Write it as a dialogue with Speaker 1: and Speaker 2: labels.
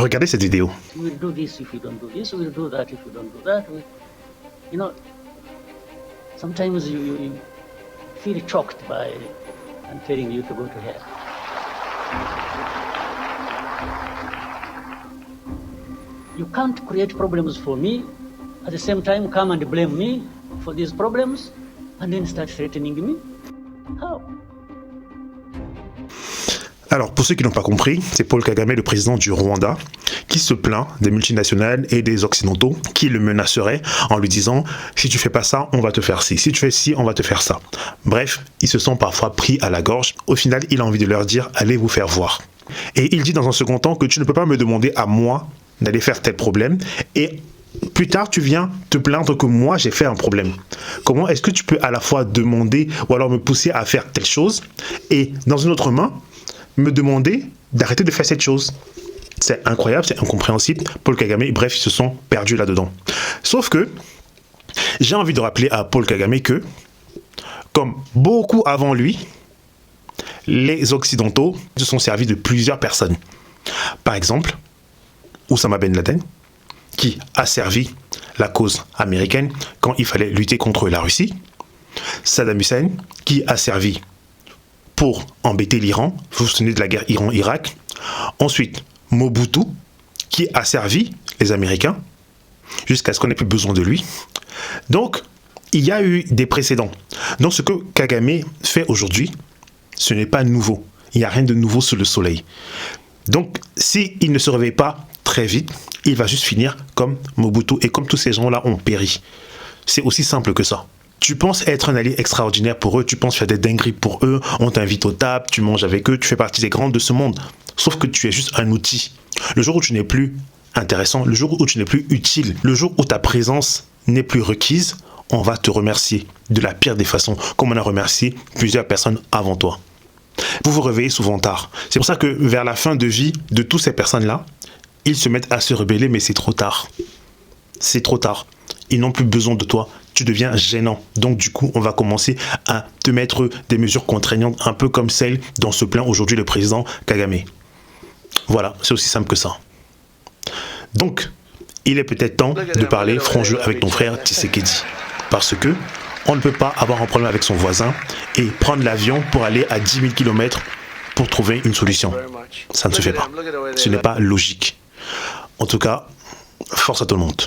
Speaker 1: Regardez cette vidéo.
Speaker 2: We'll do this if you don't do this, we'll do that if you don't do that. You know, sometimes you feel choked by I'm telling you to go to hell. You can't create problems for me, at the same time come and blame me for these problems, and then start threatening me. How?
Speaker 1: Alors, pour ceux qui n'ont pas compris, c'est Paul Kagame, le président du Rwanda, qui se plaint des multinationales et des Occidentaux qui le menaceraient en lui disant « Si tu fais pas ça, on va te faire ci. Si tu fais ci, on va te faire ça. » Bref, ils se sont parfois pris à la gorge. Au final, il a envie de leur dire « Allez vous faire voir. » Et il dit dans un second temps que tu ne peux pas me demander à moi d'aller faire tel problème et plus tard, tu viens te plaindre que moi, j'ai fait un problème. Comment est-ce que tu peux à la fois demander ou alors me pousser à faire telle chose et dans une autre main, me demander d'arrêter de faire cette chose? C'est incroyable, c'est incompréhensible. Paul Kagame, bref, ils se sont perdus là-dedans. Sauf que j'ai envie de rappeler à Paul Kagame que, comme beaucoup avant lui, les Occidentaux se sont servis de plusieurs personnes. Par exemple, Oussama Ben Laden, qui a servi la cause américaine quand il fallait lutter contre la Russie. Saddam Hussein, qui a servi pour embêter l'Iran. Vous vous souvenez de la guerre Iran-Irak. Ensuite, Mobutu, qui a servi les Américains jusqu'à ce qu'on n'ait plus besoin de lui. Donc, il y a eu des précédents. Donc, ce que Kagame fait aujourd'hui, ce n'est pas nouveau. Il n'y a rien de nouveau sous le soleil. Donc, s'il ne se réveille pas très vite, il va juste finir comme Mobutu et comme tous ces gens-là ont péri. C'est aussi simple que ça. Tu penses être un allié extraordinaire pour eux, tu penses faire des dingueries pour eux, on t'invite aux tables, tu manges avec eux, tu fais partie des grands de ce monde. Sauf que tu es juste un outil. Le jour où tu n'es plus intéressant, le jour où tu n'es plus utile, le jour où ta présence n'est plus requise, on va te remercier de la pire des façons, comme on a remercié plusieurs personnes avant toi. Vous vous réveillez souvent tard. C'est pour ça que vers la fin de vie de toutes ces personnes-là, ils se mettent à se rebeller, mais c'est trop tard. C'est trop tard. Ils n'ont plus besoin de toi. Tu deviens gênant. Donc du coup, on va commencer à te mettre des mesures contraignantes, un peu comme celle dont se plaint aujourd'hui le président Kagame. Voilà, c'est aussi simple que ça. Donc, il est peut-être temps de parler franc jeu avec ton frère Tshisekedi. Parce que on ne peut pas avoir un problème avec son voisin et prendre l'avion pour aller à 10 000 km pour trouver une solution. Ça ne se fait pas. Ce n'est pas logique. En tout cas, force à tout le monde.